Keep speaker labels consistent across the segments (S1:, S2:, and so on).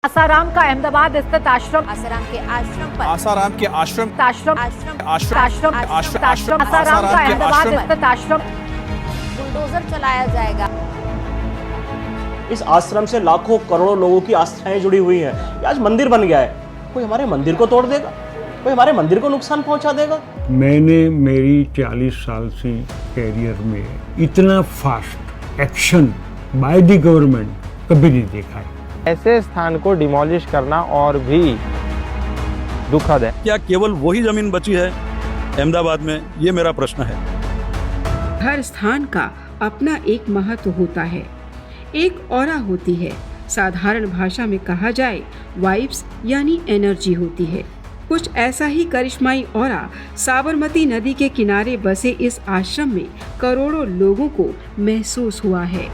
S1: आसाराम का अहमदाबाद स्थित आश्रम
S2: आसाराम के आश्रम पर
S3: आसाराम के आश्रम
S1: आश्रम
S2: आश्रम
S3: आश्रम
S1: आश्रम
S3: आश्रम
S1: आश्रम आसाराम का
S3: के
S1: अहमदाबाद
S3: आश्रम
S1: स्थित आश्रम
S2: बुलडोजर चलाया जाएगा।
S4: इस आश्रम से लाखों करोड़ों लोगों की आस्थाएं जुड़ी हुई हैं। ये आज मंदिर बन गया है, कोई हमारे मंदिर को तोड़ देगा, कोई हमारे मंदिर को नुकसान पहुंचा देगा।
S5: मैंने मेरी 40 साल से कैरियर में इतना fast action by the government कभी नहीं देखा है।
S6: ऐसे स्थान को डिमोलिश करना और भी दुखद है।
S7: क्या केवल वही जमीन बची है अहमदाबाद में, ये मेरा प्रश्न है।
S8: हर स्थान का अपना एक महत्व होता है, एक ऑरा होती है। साधारण भाषा में कहा जाए वाइब्स यानी एनर्जी होती है। कुछ ऐसा ही करिश्माई ऑरा साबरमती नदी के किनारे बसे इस आश्रम में करोड़ों लोगों को महसूस हुआ है।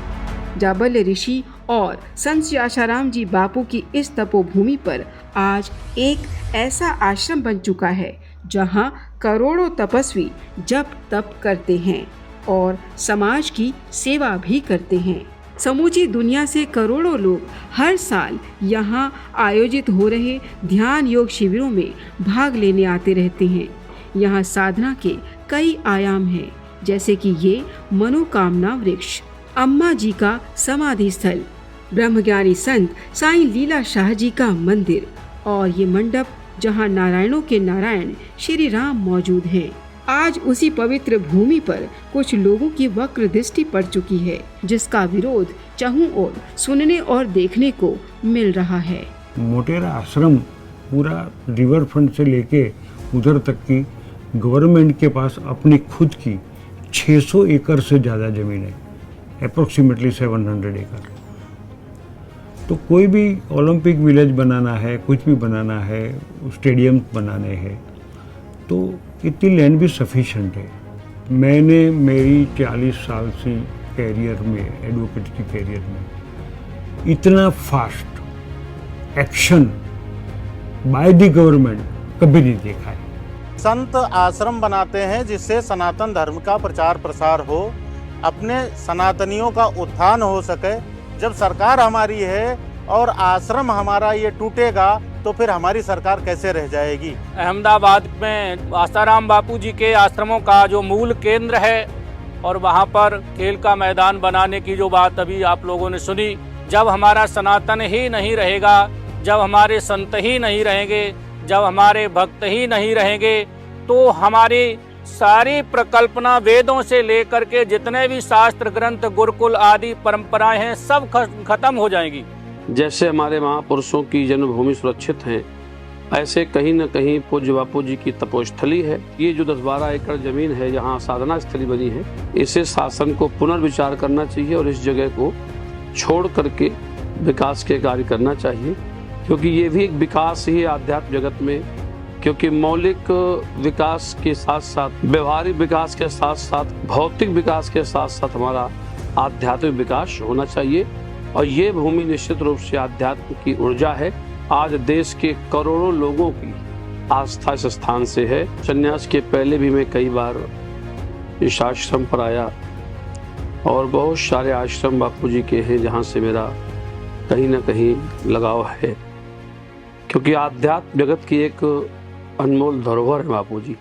S8: जाबल्य ऋषि और संत श्री आसाराम जी बापू की इस तपोभूमि पर आज एक ऐसा आश्रम बन चुका है जहां करोड़ों तपस्वी जप तप करते हैं और समाज की सेवा भी करते हैं। समूची दुनिया से करोड़ों लोग हर साल यहां आयोजित हो रहे ध्यान योग शिविरों में भाग लेने आते रहते हैं। यहां साधना के कई आयाम हैं, जैसे कि ये मनोकामना वृक्ष, अम्मा जी का समाधि स्थल, ब्रह्मज्ञानी संत साईं लीला शाह जी का मंदिर और ये मंडप जहां नारायणों के नारायण श्री राम मौजूद हैं। आज उसी पवित्र भूमि पर कुछ लोगों की वक्र दृष्टि पड़ चुकी है, जिसका विरोध चहुं ओर सुनने और देखने को मिल रहा है।
S5: मोटेरा आश्रम पूरा रिवर फ्रंट से लेके उधर तक की गवर्नमेंट के पास अपनी खुद की 600 एकड़ से ज़्यादा ज़मीन है, अप्रोक्सीमेटली 700 एकड़। तो कोई भी ओलंपिक विलेज बनाना है, कुछ भी बनाना है, स्टेडियम बनाने हैं, तो इतनी लैंड भी सफिशेंट है। मैंने मेरी 40 साल से कैरियर में, एडवोकेट की कैरियर में इतना fast action by the government कभी नहीं देखा है।
S9: संत आश्रम बनाते हैं जिससे सनातन धर्म का प्रचार प्रसार हो, अपने सनातनियों का उत्थान हो सके। जब सरकार हमारी है और आश्रम हमारा ये टूटेगा तो फिर हमारी सरकार कैसे रह जाएगी।
S10: अहमदाबाद में आसाराम बापू जी के आश्रमों का जो मूल केंद्र है और वहाँ पर खेल का मैदान बनाने की जो बात अभी आप लोगों ने सुनी, जब हमारा सनातन ही नहीं रहेगा, जब हमारे संत ही नहीं रहेंगे, जब हमारे भक्त ही नहीं रहेंगे, तो हमारी सारी प्रकल्पना वेदों से लेकर के जितने भी शास्त्र ग्रंथ, गुरुकुल आदि परंपराएं हैं, सब खत्म हो जाएंगी।
S11: जैसे हमारे महापुरुषों की जन्मभूमि सुरक्षित है, ऐसे कहीं न कहीं पूज्य बापू जी की तपोस्थली है। ये जो 10-12 एकड़ जमीन है जहाँ साधना स्थली बनी है, इसे शासन को पुनर्विचार करना चाहिए और इस जगह को छोड़ करके विकास के कार्य करना चाहिए, क्योंकि ये भी एक विकास ही है आध्यात्म जगत में। क्योंकि मौलिक विकास के साथ साथ, व्यवहारिक विकास के साथ साथ, भौतिक विकास के साथ साथ हमारा आध्यात्मिक विकास होना चाहिए। और ये भूमि निश्चित रूप से आध्यात्म की ऊर्जा है। आज देश के करोड़ों लोगों की आस्था इस स्थान से है। संन्यास के पहले भी मैं कई बार इस आश्रम पर आया और बहुत सारे आश्रम बापू जी के हैं जहाँ से मेरा कहीं ना कहीं लगाव है, क्योंकि आध्यात्म जगत की एक अनमोल धरोहर है बापू जी।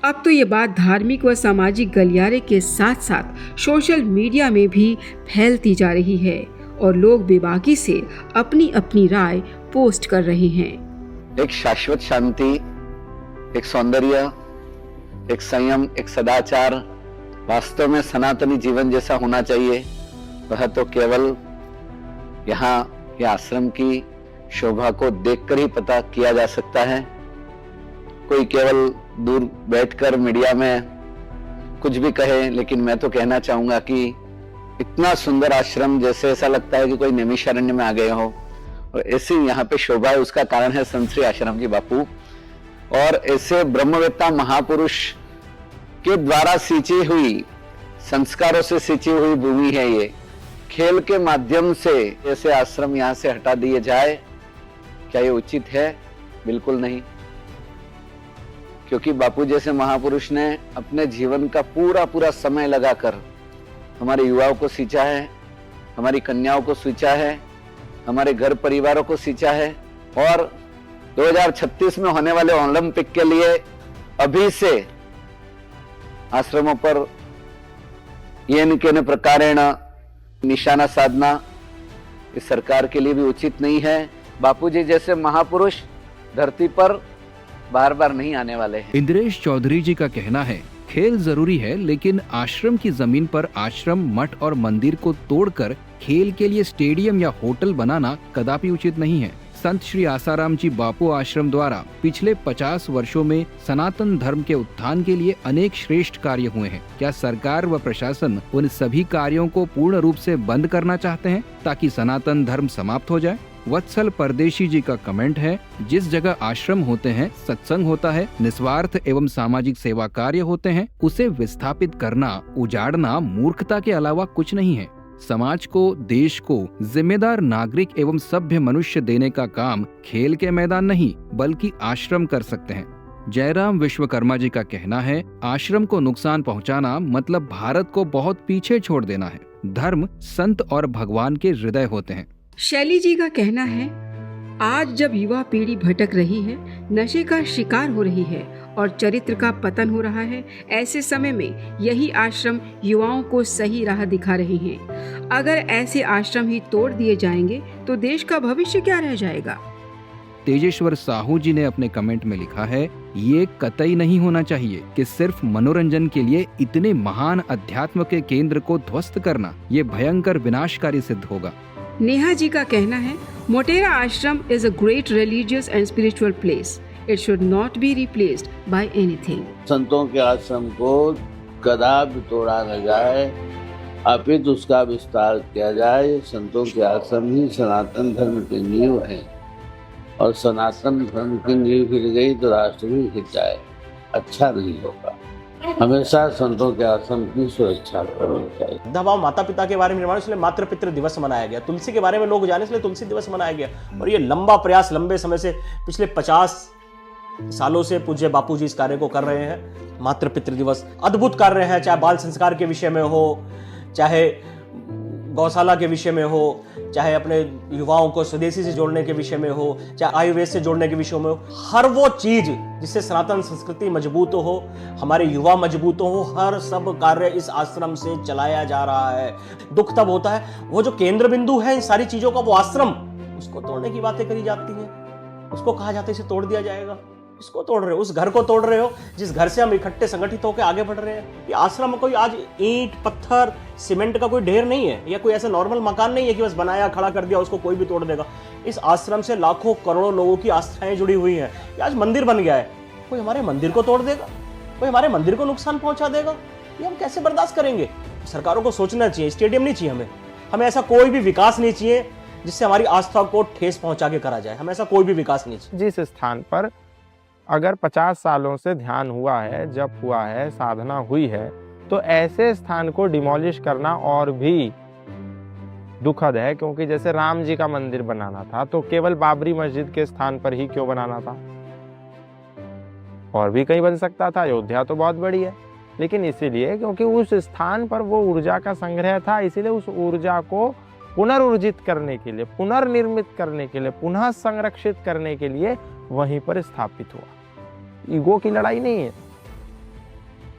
S8: अब तो ये बात धार्मिक व सामाजिक गलियारे के साथ साथ सोशल मीडिया में भी फैलती जा रही है और लोग बेबाकी से अपनी अपनी राय पोस्ट कर रहे हैं।
S12: एक शाश्वत शांति, एक सौंदर्य, एक संयम, एक सदाचार वास्तव में सनातनी जीवन जैसा होना चाहिए। वह तो केवल यहाँ के आश्रम की शोभा को देखकर ही पता किया जा सकता है। कोई केवल दूर बैठकर मीडिया में कुछ भी कहे, लेकिन मैं तो कहना चाहूंगा कि इतना सुंदर आश्रम, जैसे ऐसा लगता है कि कोई नैमिषारण्य में आ गए हो, और ऐसी यहाँ पे शोभा है। उसका कारण है संत श्री आसाराम जी बापू और ऐसे ब्रह्मवेत्ता महापुरुष के द्वारा सींची हुई, संस्कारों से सींची हुई भूमि है ये। खेल के माध्यम से ऐसे आश्रम यहाँ से हटा दिए जाए, क्या ये उचित है? बिल्कुल नहीं। क्योंकि बापू जैसे महापुरुष ने अपने जीवन का पूरा समय लगाकर हमारे युवाओं को सींचा है, हमारी कन्याओं को सींचा है, हमारे घर परिवारों को सींचा है और 2036 में होने वाले ओलंपिक के लिए अभी से आश्रमों पर येन प्रकारेण निशाना साधना इस सरकार के लिए भी उचित नहीं है। बापूजी जैसे महापुरुष धरती पर बार बार नहीं आने वाले हैं।
S3: इंद्रेश चौधरी जी का कहना है, खेल जरूरी है, लेकिन आश्रम की जमीन पर आश्रम, मठ और मंदिर को तोड़कर खेल के लिए स्टेडियम या होटल बनाना कदापि उचित नहीं है। संत श्री आसाराम जी बापू आश्रम द्वारा पिछले 50 वर्षों में सनातन धर्म के उत्थान के लिए अनेक श्रेष्ठ कार्य हुए हैं। क्या सरकार व प्रशासन उन सभी कार्यों को पूर्ण रूप से बंद करना चाहते हैं ताकि सनातन धर्म समाप्त हो जाए? वत्सल परदेशी जी का कमेंट है, जिस जगह आश्रम होते हैं, सत्संग होता है, निस्वार्थ एवं सामाजिक सेवा कार्य होते हैं, उसे विस्थापित करना, उजाड़ना मूर्खता के अलावा कुछ नहीं है। समाज को, देश को जिम्मेदार नागरिक एवं सभ्य मनुष्य देने का काम खेल के मैदान नहीं बल्कि आश्रम कर सकते हैं। जयराम विश्वकर्मा जी का कहना है, आश्रम को नुकसान पहुंचाना मतलब भारत को बहुत पीछे छोड़ देना है। धर्म, संत और भगवान के हृदय होते हैं।
S8: शैली जी का कहना है, आज जब युवा पीढ़ी भटक रही है, नशे का शिकार हो रही है और चरित्र का पतन हो रहा है, ऐसे समय में यही आश्रम युवाओं को सही राह दिखा रहे हैं। अगर ऐसे आश्रम ही तोड़ दिए जाएंगे तो देश का भविष्य क्या रह जाएगा?
S3: तेजेश्वर साहू जी ने अपने कमेंट में लिखा है, ये कतई नहीं होना चाहिए कि सिर्फ मनोरंजन के लिए इतने महान अध्यात्म के केंद्र को ध्वस्त करना, ये भयंकर विनाशकारी सिद्ध होगा।
S8: नेहा जी का कहना है, मोटेरा आश्रम is a great religious and spiritual place. It should not be replaced by anything.
S13: संतों के आश्रम को कदापि तोड़ा न जाए, अपितु उसका विस्तार किया जाए। संतों के आश्रम ही सनातन धर्म की नींव है और सनातन धर्म की नींव हिल गई तो राष्ट्र भी हिल जाए, अच्छा नहीं होगा। हमेशा संतों के आश्रम की सुरक्षा करनी चाहिए।
S4: वृद्धाभाव माता पिता के बारे में निर्माण, इसलिए मातृ पितृ दिवस मनाया गया। तुलसी के बारे में लोग जाने, इसलिए तुलसी दिवस मनाया गया। और ये लंबा प्रयास, लंबे समय से, पिछले 50 सालों से पूज्य बापूजी इस कार्य को कर रहे हैं। मातृ पितृ दिवस अद्भुत कार्य है, चाहे बाल संस्कार के विषय में हो, चाहे गौशाला के विषय में हो, चाहे अपने युवाओं को स्वदेशी से जोड़ने के विषय में हो, चाहे आयुर्वेद से जोड़ने के विषय में हो। हर वो चीज जिससे सनातन संस्कृति मजबूत हो, हमारे युवा मजबूत हो, हर सब कार्य इस आश्रम से चलाया जा रहा है। दुख तब होता है वो जो केंद्र बिंदु है इन सारी चीजों का, वो आश्रम, उसको तोड़ने की बातें करी जाती हैं। उसको कहा जाता है इसे तोड़ दिया जाएगा। इसको तोड़ रहे हो, उस घर को तोड़ रहे हो जिस घर से हम इकट्ठे संगठित होकर आगे बढ़ रहे हैं। ये आश्रम कोई आज ईंट, पत्थर, सीमेंट का कोई ढेर नहीं है, या कोई ऐसा नॉर्मल मकान नहीं है कि बस बनाया, खड़ा कर दिया, उसको कोई भी तोड़ देगा। इस आश्रम से लाखों करोड़ों लोगों की आस्थाएं जुड़ी हुई हैं। ये आज मंदिर बन गया है, कोई हमारे मंदिर को तोड़ देगा, कोई हमारे मंदिर को नुकसान पहुंचा देगा, ये हम कैसे बर्दाश्त करेंगे? सरकारों को सोचना चाहिए। स्टेडियम नहीं चाहिए हमें ऐसा कोई भी विकास नहीं चाहिए जिससे हमारी आस्था को ठेस पहुंचा के करा जाए। हमें ऐसा कोई भी विकास नहीं चाहिए।
S6: जिस स्थान पर अगर 50 सालों से ध्यान हुआ है, जप हुआ है, साधना हुई है, तो ऐसे स्थान को डिमोलिश करना और भी दुखद है। क्योंकि जैसे राम जी का मंदिर बनाना था तो केवल बाबरी मस्जिद के स्थान पर ही क्यों बनाना था? और भी कहीं बन सकता था। अयोध्या तो बहुत बड़ी है, लेकिन इसीलिए क्योंकि उस स्थान पर वो ऊर्जा का संग्रह था, इसीलिए उस ऊर्जा को पुनर्ऊर्जित करने के लिए, पुनर्निर्मित करने के लिए, पुनः संरक्षित करने के लिए वहीं पर स्थापित हुआ। ईगो की लड़ाई नहीं है,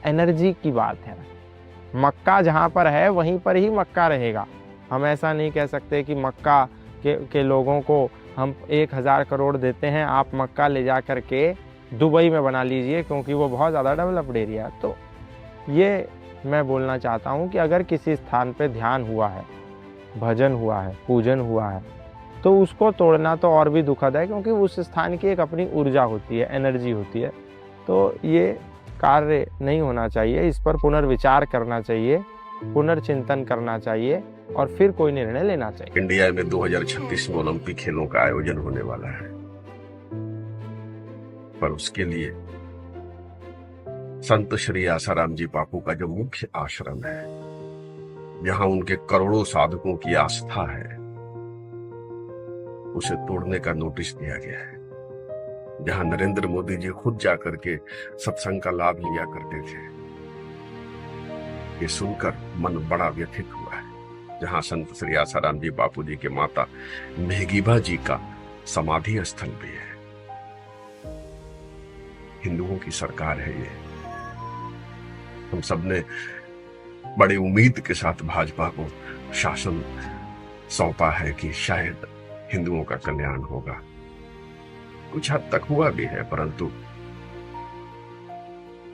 S6: एनर्जी की बात है। मक्का जहाँ पर है वहीं पर ही मक्का रहेगा। हम ऐसा नहीं कह सकते कि मक्का के लोगों को हम 1000 करोड़ देते हैं, आप मक्का ले जा कर के दुबई में बना लीजिए क्योंकि वो बहुत ज़्यादा डेवलप्ड एरिया है। तो ये मैं बोलना चाहता हूँ कि अगर किसी स्थान पे ध्यान हुआ है, भजन हुआ है, पूजन हुआ है, तो उसको तोड़ना तो और भी दुखद है। क्योंकि उस स्थान की एक अपनी ऊर्जा होती है, एनर्जी होती है। तो ये कार्य नहीं होना चाहिए, इस पर पुनर्विचार करना चाहिए, पुनर्चिंतन करना चाहिए और फिर कोई निर्णय लेना चाहिए।
S14: इंडिया में 2036 में ओलंपिक खेलों का आयोजन होने वाला है, पर उसके लिए संत श्री आसाराम जी बापू का जो मुख्य आश्रम है, जहां उनके करोड़ों साधकों की आस्था है, उसे तोड़ने का नोटिस दिया गया है। जहां नरेंद्र मोदी जी खुद जाकर के सत्संग का लाभ लिया करते थे। ये सुनकर मन बड़ा व्यथित हुआ है। जहां संत श्री आसाराम जी बापू जी के माता मेहगीबा जी का समाधि स्थल भी है। हिंदुओं की सरकार है ये। हम सबने बड़े उम्मीद के साथ भाजपा को शासन सौंपा है कि शायद हिंदुओं का कल्याण होगा। कुछ हद तक हुआ भी है, परंतु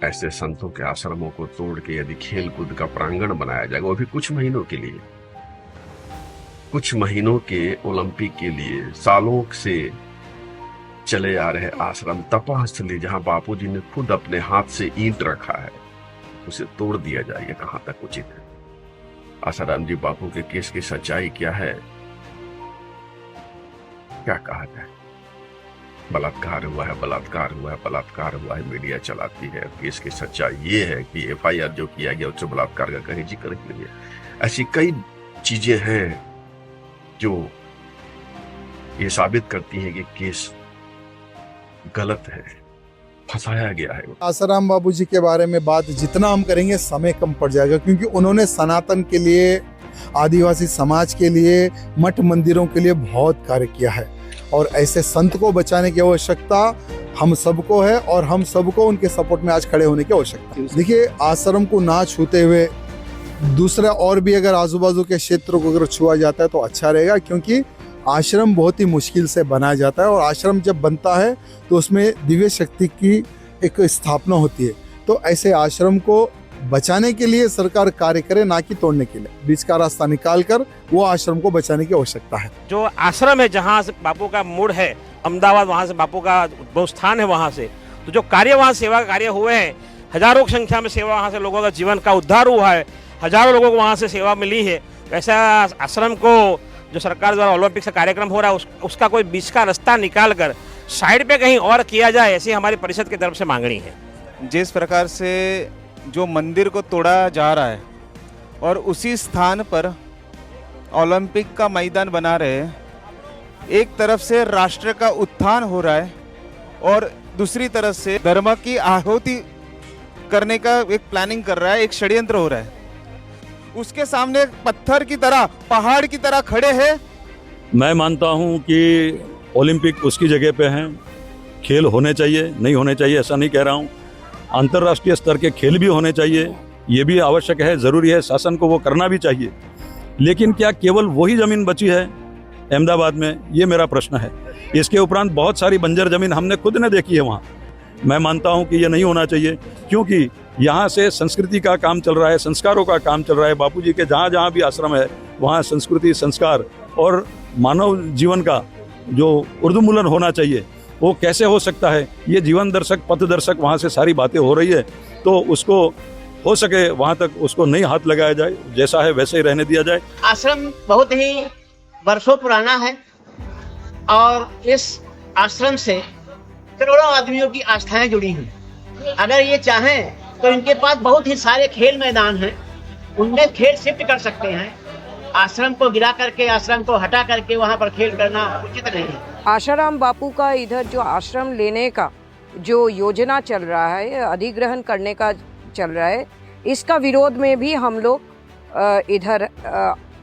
S14: ऐसे संतों के आश्रमों को तोड़ के यदि खेल कूद का प्रांगण बनाया जाएगा, वो भी कुछ महीनों के लिए, कुछ महीनों के ओलंपिक के लिए, सालों से चले आ रहे आश्रम तपस्थली जहां बापूजी ने खुद अपने हाथ से ईंट रखा है, उसे तोड़ दिया जाए, कहां तक उचित है? आसाराम जी बापू के केस की सच्चाई क्या है, क्या कहा जाए? बलात्कार हुआ है, बलात्कार हुआ है, बलात्कार हुआ है, मीडिया चलाती है। केस की सच्चाई ये है कि एफआईआर जो किया गया उससे बलात्कार का कहीं जिक्र नहीं है। ऐसी कई चीजें हैं जो ये साबित करती हैं कि केस गलत है, फंसाया गया है।
S15: आसाराम बाबूजी के बारे में बात जितना हम करेंगे समय कम पड़ जाएगा, क्योंकि उन्होंने सनातन के लिए, आदिवासी समाज के लिए, मठ मंदिरों के लिए बहुत कार्य किया है और ऐसे संत को बचाने की आवश्यकता हम सबको है और हम सबको उनके सपोर्ट में आज खड़े होने की आवश्यकता है। देखिए, आश्रम को ना छूते हुए दूसरा और भी अगर आजू बाजू के क्षेत्रों को अगर छुआ जाता है तो अच्छा रहेगा, क्योंकि आश्रम बहुत ही मुश्किल से बनाया जाता है और आश्रम जब बनता है तो उसमें दिव्य शक्ति की एक स्थापना होती है। तो ऐसे आश्रम को बचाने के लिए सरकार कार्य करे, ना कि तोड़ने के लिए। बीच का रास्ता निकाल कर वो आश्रम को बचाने की आवश्यकता है।
S16: जो आश्रम है जहाँ से बापू का मूड है, अहमदाबाद, वहाँ से बापू का उद्भव स्थान है, वहाँ से तो जो कार्य वहाँ सेवा कार्य हुए हैं, हजारों की संख्या में सेवा, वहाँ से लोगों का जीवन का उद्धार हुआ है, हजारों लोगों को वहाँ से सेवा मिली है। वैसा आश्रम को जो सरकार द्वारा ओलंपिक से कार्यक्रम हो रहा है उसका कोई बीच का रास्ता निकाल कर साइड पे कहीं और किया जाए, ऐसी हमारी परिषद की तरफ से मांगनी है।
S17: जिस प्रकार से जो मंदिर को तोड़ा जा रहा है और उसी स्थान पर ओलंपिक का मैदान बना रहे हैं, एक तरफ से राष्ट्र का उत्थान हो रहा है और दूसरी तरफ से धर्म की आहुति करने का एक प्लानिंग कर रहा है, एक षड्यंत्र हो रहा है। उसके सामने पत्थर की तरह, पहाड़ की तरह खड़े हैं।
S7: मैं मानता हूं कि ओलंपिक उसकी जगह पे हैं, खेल होने चाहिए, नहीं होने चाहिए ऐसा नहीं कह रहा हूं। अंतर्राष्ट्रीय स्तर के खेल भी होने चाहिए, ये भी आवश्यक है, ज़रूरी है, शासन को वो करना भी चाहिए। लेकिन क्या केवल वही ज़मीन बची है अहमदाबाद में, ये मेरा प्रश्न है। इसके उपरांत बहुत सारी बंजर ज़मीन हमने खुद ने देखी है वहाँ। मैं मानता हूँ कि ये नहीं होना चाहिए, क्योंकि यहाँ से संस्कृति का काम चल रहा है, संस्कारों का काम चल रहा है। बापूजी के जहाँ जहाँ भी आश्रम है वहाँ संस्कृति, संस्कार और मानव जीवन का जो उर्दूमूलन होना चाहिए वो कैसे हो सकता है? ये जीवन दर्शक, पथ दर्शक वहाँ से सारी बातें हो रही है, तो उसको हो सके वहाँ तक उसको नहीं हाथ लगाया जाए, जैसा है वैसे ही रहने दिया जाए।
S18: आश्रम बहुत ही वर्षों पुराना है और इस आश्रम से करोड़ों आदमियों की आस्थाएं जुड़ी हैं। अगर ये चाहें तो इनके पास बहुत ही सारे खेल मैदान हैं, उनमें खेल शिफ्ट कर सकते हैं। आश्रम को गिरा करके, आश्रम को हटा करके वहाँ पर खेल करना उचित नहीं है।
S19: आसाराम बापू का इधर जो आश्रम लेने का जो योजना चल रहा है, अधिग्रहण करने का चल रहा है, इसका विरोध में भी हम लोग इधर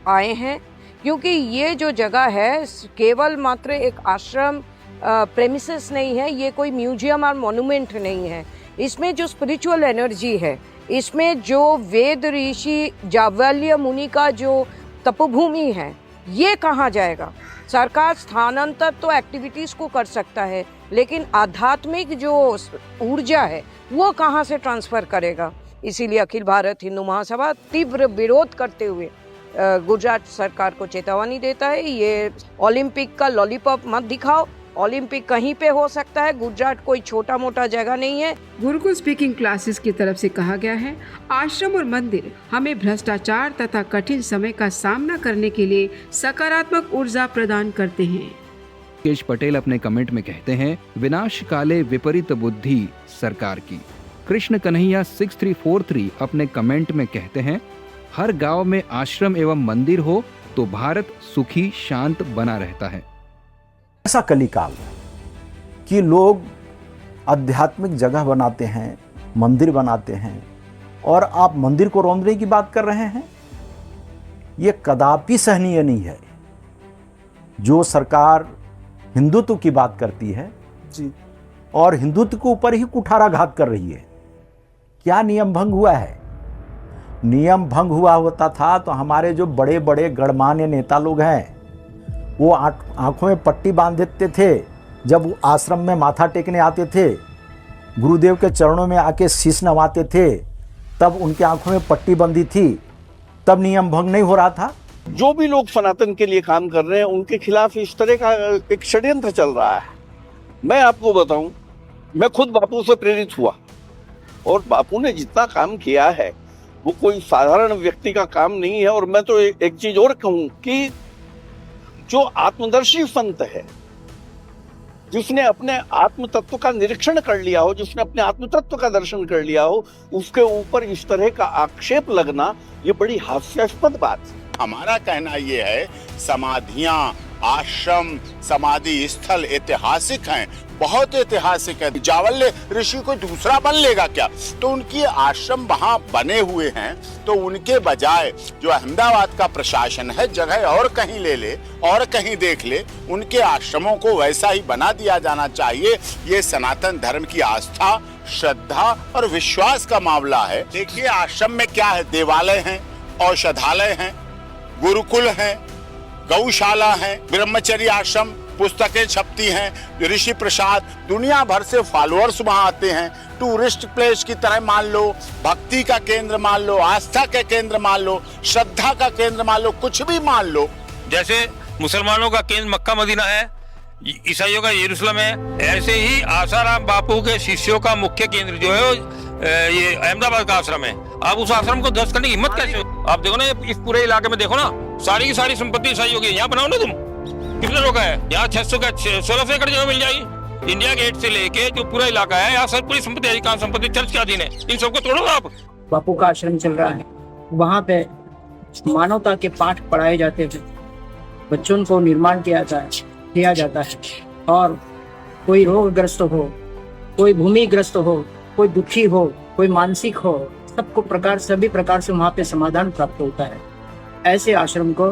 S19: आए हैं, क्योंकि ये जो जगह है केवल मात्र एक आश्रम प्रेमिसेस नहीं है, ये कोई म्यूजियम और मॉन्यूमेंट नहीं है। इसमें जो स्पिरिचुअल एनर्जी है, इसमें जो वेद ऋषि जावल्य मुनि का जो तपोभूमि है, ये कहाँ जाएगा? सरकार स्थानांतर तो एक्टिविटीज़ को कर सकता है, लेकिन आध्यात्मिक जो ऊर्जा है वो कहाँ से ट्रांसफ़र करेगा? इसीलिए अखिल भारत हिंदू महासभा तीव्र विरोध करते हुए गुजरात सरकार को चेतावनी देता है, ये ओलंपिक का लॉलीपॉप मत दिखाओ। ओलंपिक कहीं पे हो सकता है, गुजरात कोई छोटा मोटा जगह नहीं है।
S8: गुरुकुल स्पीकिंग क्लासेस की तरफ से कहा गया है, आश्रम और मंदिर हमें भ्रष्टाचार तथा कठिन समय का सामना करने के लिए सकारात्मक ऊर्जा प्रदान करते हैं।
S3: केश पटेल अपने कमेंट में कहते हैं, विनाश काले विपरीत बुद्धि सरकार की। कृष्ण कन्हैया 6343 अपने कमेंट में कहते हैं, हर गांव में आश्रम एवं मंदिर हो तो भारत सुखी शांत बना रहता है।
S20: ऐसा कलिकाल कि लोग आध्यात्मिक जगह बनाते हैं, मंदिर बनाते हैं, और आप मंदिर को रौंदने की बात कर रहे हैं। ये कदापि सहनीय नहीं है। जो सरकार हिंदुत्व की बात करती है
S15: जी,
S20: और हिंदुत्व के ऊपर ही कुठाराघात कर रही है। क्या नियम भंग हुआ है? नियम भंग हुआ होता था तो हमारे जो बड़े बड़े गणमान्य नेता लोग हैं वो आंखों में पट्टी बांध देते थे जब वो आश्रम में माथा टेकने आते थे, गुरुदेव के चरणों में आके शीश नवाते थे, तब उनके आंखों में पट्टी बंधी थी, तब नियम भंग नहीं हो रहा था।
S21: जो भी लोग सनातन के लिए काम कर रहे हैं उनके खिलाफ इस तरह का एक षड्यंत्र चल रहा है। मैं आपको बताऊं, मैं खुद बापू से प्रेरित हुआ और बापू ने जितना काम किया है वो कोई साधारण व्यक्ति का काम नहीं है। और मैं तो एक चीज और कहूं कि जो आत्मदर्शी संत है, जिसने अपने आत्म तत्व का निरीक्षण कर लिया हो, जिसने अपने आत्म तत्व का दर्शन कर लिया हो, उसके ऊपर इस तरह का आक्षेप लगना ये बड़ी हास्यास्पद बात है।
S22: हमारा कहना ये है, समाधियां, आश्रम, समाधि स्थल ऐतिहासिक हैं, बहुत ऐतिहासिक है। जावल्य ऋषि कोई दूसरा बन लेगा क्या? तो उनकी आश्रम वहां बने हुए हैं, तो उनके बजाय जो अहमदाबाद का प्रशासन है जगह और कहीं ले ले और कहीं देख ले, उनके आश्रमों को वैसा ही बना दिया जाना चाहिए। ये सनातन धर्म की आस्था, श्रद्धा और विश्वास का मामला है। देखिए आश्रम में क्या है, देवालय हैं, औषधालय हैं, गुरुकुल हैं, गौशाला है, ब्रह्मचर्य आश्रम, पुस्तकें छपती हैं, ऋषि प्रसाद, दुनिया भर से फॉलोअर्स वहां आते हैं। टूरिस्ट प्लेस की तरह मान लो, भक्ति का केंद्र मान लो, आस्था के केंद्र मान लो, श्रद्धा का केंद्र मान लो, कुछ भी मान लो।
S23: जैसे मुसलमानों का केंद्र मक्का मदीना है, ईसाइयों का यरूशलेम है, ऐसे ही आसाराम बापू के शिष्यों का मुख्य केंद्र जो है ये अहमदाबाद का आश्रम है। आप उस आश्रम को ध्वस्त करने की हिम्मत कैसे हो? आप देखो ना, इस पूरे इलाके में देखो ना, सारी की सारी संपत्ति ईसाइयों की। यहाँ बनाओ ना तुम, कितने लोग है यहाँ? 1600 एकड़ जगह मिल जाएगी। इंडिया गेट से लेके जो पूरा इलाका है, यहाँ सब पूरी संपत्ति है। कहाँ संपत्ति? चर्च के अधीन है। इन सबको तोड़ो आप।
S24: बापू का आश्रम चल रहा है, वहाँ पे मानवता के पाठ पढ़ाए जाते थे, बच्चों को निर्माण किया जाता है। और कोई रोगग्रस्त हो, कोई भूमिग्रस्त हो, कोई दुखी हो, कोई मानसिक हो, सबको सभी प्रकार से वहाँ पे समाधान प्राप्त होता है। ऐसे आश्रम को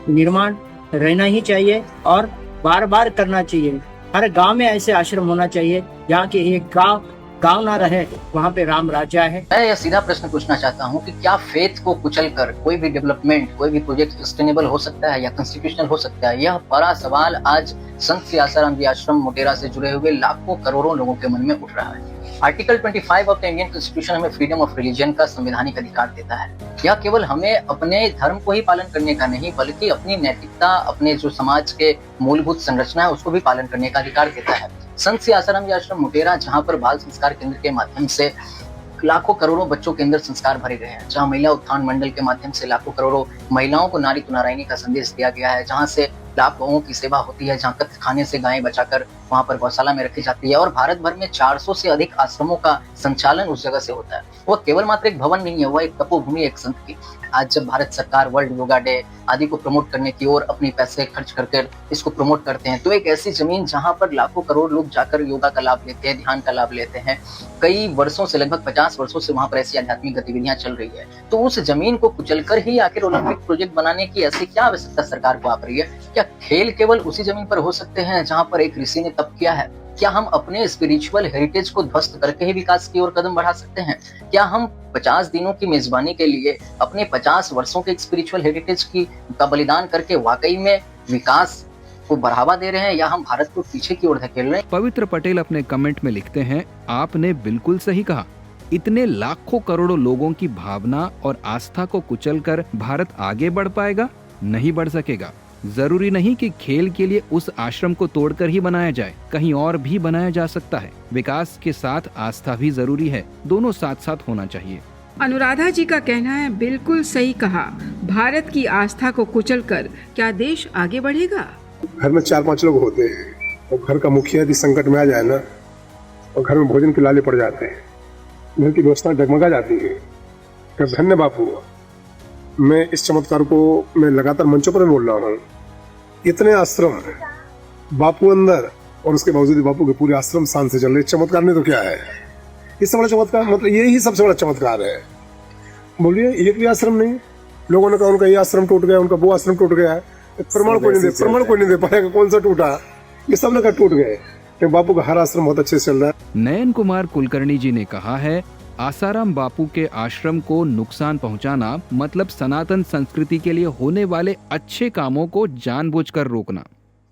S24: निर्माण रहना ही चाहिए और बार बार करना चाहिए। हर गांव में ऐसे आश्रम होना चाहिए जहाँ की एक गांव ना रहे, वहाँ पे राम राज्य है।
S25: मैं यह सीधा प्रश्न पूछना चाहता हूँ कि क्या फेथ को कुचल कर कोई भी डेवलपमेंट, कोई भी प्रोजेक्ट सस्टेनेबल हो सकता है या कॉन्स्टिट्यूशनल हो सकता है? यह बड़ा सवाल आज संत श्री आसाराम जी आश्रम मोटेरा से जुड़े हुए लाखों करोड़ों लोगों के मन में उठ रहा है। Article 25 of the Indian constitution हमें फ्रीडम ऑफ रिलीजन का संवैधानिक अधिकार देता है। यह केवल हमें अपने धर्म को ही पालन करने का नहीं, बल्कि अपनी नैतिकता, अपने जो समाज के मूलभूत संरचना है उसको भी पालन करने का अधिकार देता है। संत श्री आसाराम जी आश्रम मोटेरा, जहाँ पर बाल संस्कार केंद्र के माध्यम से लाखों करोड़ों बच्चों के अंदर संस्कार भरे गए हैं, जहाँ महिला उत्थान मंडल के माध्यम से लाखों करोड़ों महिलाओं को नारी नारायणी का संदेश दिया गया है, जहाँ से लाख गौओं की सेवा होती है, जहाँ कत्ल खाने से गायें बचाकर वहाँ पर गौशाला में रखी जाती है। और भारत भर में 400 से अधिक आश्रमों का संचालन उस जगह से होता है। वह केवल मात्र एक भवन नहीं है, वह एक तपोभूमि, एक संत की। आज जब भारत सरकार वर्ल्ड योगा डे आदि को प्रमोट करने की ओर अपनी पैसे खर्च करके इसको प्रमोट करते हैं, तो एक ऐसी जमीन जहाँ पर लाखों करोड़ लोग जाकर योगा का लाभ लेते हैं, ध्यान का लाभ लेते हैं, कई वर्षों से, लगभग 50 वर्षों से वहाँ पर ऐसी आध्यात्मिक गतिविधियां चल रही है, तो उस जमीन को कुचलकर ही आखिर ओलंपिक प्रोजेक्ट बनाने की ऐसी क्या आवश्यकता सरकार को आ रही है? क्या खेल केवल उसी जमीन पर हो सकते हैं जहाँ पर एक ऋषि ने तप किया है? क्या हम अपने स्पिरिचुअल हेरिटेज को ध्वस्त करके ही विकास की ओर कदम बढ़ा सकते हैं? क्या हम 50 दिनों की मेजबानी के लिए अपने 50 वर्षों के स्पिरिचुअल हेरिटेज का बलिदान करके वाकई में विकास को बढ़ावा दे रहे हैं, या हम भारत को पीछे की ओर धकेल रहे हैं?
S3: पवित्र पटेल अपने कमेंट में लिखते हैं, आपने बिल्कुल सही कहा। इतने लाखों करोड़ों लोगों की भावना और आस्था को कुचलकर भारत आगे बढ़ पाएगा? नहीं बढ़ सकेगा। जरूरी नहीं कि खेल के लिए उस आश्रम को तोड़कर ही बनाया जाए, कहीं और भी बनाया जा सकता है। विकास के साथ आस्था भी जरूरी है, दोनों साथ साथ होना चाहिए।
S8: अनुराधा जी का कहना है, बिल्कुल सही कहा। भारत की आस्था को कुचलकर क्या देश आगे बढ़ेगा?
S26: घर में 4-5 लोग होते हैं और घर का मुखिया यदि संकट में आ जाए ना, और घर में भोजन के लाले पड़ जाते हैं, घर की व्यवस्था डगमगा जाती है। धन्य बापू, मैं इस चमत्कार को मैं लगातार मंचों पर बोल रहा हूँ। इतने आश्रम बापू अंदर और उसके बावजूद बापू के पूरे आश्रम शान से चल रहे, चमत्कार नहीं तो क्या है? इससे बड़ा चमत्कार, मतलब यही सबसे बड़ा चमत्कार है। बोलिए, एक भी आश्रम नहीं, लोगों ने कहा उनका ये आश्रम टूट गया, उनका वो आश्रम टूट गया है, प्रमाण कोई नहीं दे पाएगा कौन सा टूटा। ये सब ने टूट गए, तो बापू का हर आश्रम बहुत अच्छे से चल रहा है।
S3: नयन कुमार कुलकर्णी जी ने कहा है, आसाराम बापू के आश्रम को नुकसान पहुंचाना मतलब सनातन संस्कृति के लिए होने वाले अच्छे कामों को जानबूझकर रोकना।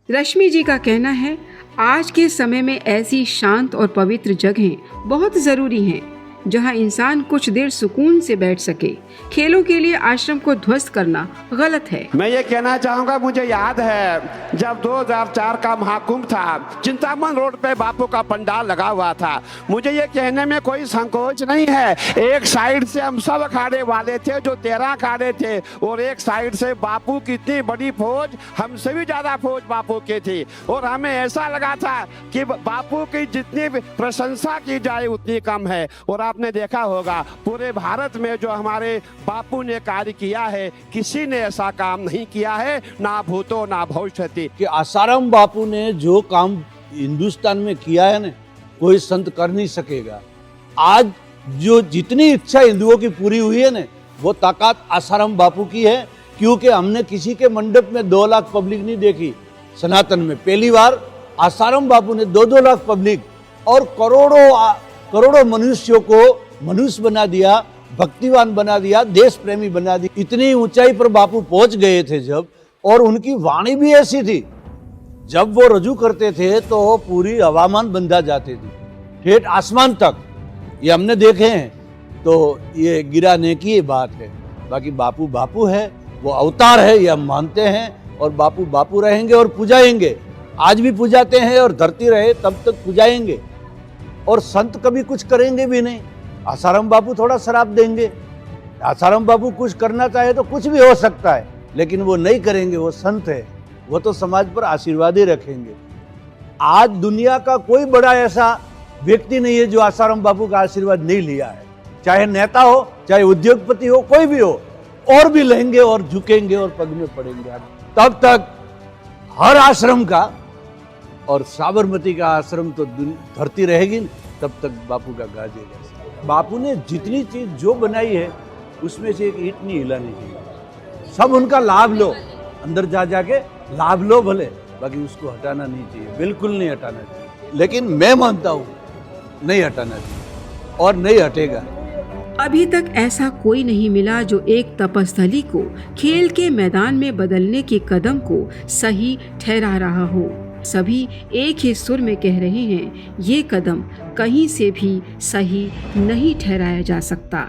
S8: रश्मि जी का कहना है, आज के समय में ऐसी शांत और पवित्र जगहें बहुत जरूरी हैं, जहां इंसान कुछ देर सुकून से बैठ सके। खेलों के लिए आश्रम को ध्वस्त करना गलत है।
S1: मैं ये कहना चाहूँगा, मुझे याद है जब 2004 का महाकुंभ था, चिंतामन रोड पे बापू का पंडाल लगा हुआ था। मुझे ये कहने में कोई संकोच नहीं है, एक साइड से हम सब अखाड़े वाले थे जो 13 अखाड़े थे, और एक साइड से बापू की इतनी बड़ी फौज, हमसे भी ज्यादा फौज बापू की थी। और हमें ऐसा लगा था कि बापू की जितनी प्रशंसा की जाए उतनी कम है। और आपने देखा होगा पूरे भारत में जो हमारे बापू ने कार्य किया है, किसी ने ऐसा काम नहीं किया है, ना भूतो ना भविष्यति।
S21: कि आसाराम बापू ने जो काम हिंदुस्तान में किया है ना, कोई संत कर नहीं सकेगा। आज जो जितनी इच्छा हिंदुओं की पूरी हुई है ना, वो ताकत आसाराम बापू की है। क्योंकि हमने किसी के मंडप में 2 लाख पब्लिक नहीं देखी। सनातन में पहली बार आसाराम बापू ने 2-2 लाख पब्लिक और करोड़ों मनुष्यों को मनुष्य बना दिया, भक्तिवान बना दिया, देश प्रेमी बना दिया। इतनी ऊंचाई पर बापू पहुंच गए थे जब, और उनकी वाणी भी ऐसी थी, जब वो रजू करते थे तो पूरी हवामान बंधा जाती थी, ठेठ आसमान तक। ये हमने देखे हैं, तो ये गिराने की बात है। बाकी बापू बापू है, वो अवतार है, ये हम मानते हैं, और बापू बापू रहेंगे और पुजाएंगे। आज भी पुजाते हैं, और धरती रहे तब तक पुजाएंगे। और संत कभी कुछ करेंगे भी नहीं। आसाराम बापू थोड़ा शराब देंगे, आसाराम बापू कुछ करना चाहे तो कुछ भी हो सकता है, लेकिन वो नहीं करेंगे। वो संत है, वो तो समाज पर आशीर्वाद ही रखेंगे। आज दुनिया का कोई बड़ा ऐसा व्यक्ति नहीं है जो आसाराम बापू का आशीर्वाद नहीं लिया है। चाहे नेता हो, चाहे उद्योगपति हो, कोई भी हो, और भी लेंगे और झुकेंगे और पग में पड़ेंगे। तब तक हर आश्रम का, और साबरमती का आश्रम तो धरती रहेगी, तब तक बापू का गाजेगा। बापू ने जितनी चीज जो बनाई है, उसमें से एक ईंट नहीं हिलानी चाहिए। सब उनका लाभ लो, अंदर जा जाके लाभ लो भले, बाकी उसको हटाना नहीं चाहिए, बिल्कुल नहीं हटाना चाहिए। लेकिन मैं मानता हूँ नहीं हटाना चाहिए, और नहीं हटेगा।
S8: अभी तक ऐसा कोई नहीं मिला जो एक तपस्थली को खेल के मैदान में बदलने के कदम को सही ठहरा रहा हो। सभी एक ही सुर में कह रहे हैं, ये कदम कहीं से भी सही नहीं ठहराया जा सकता।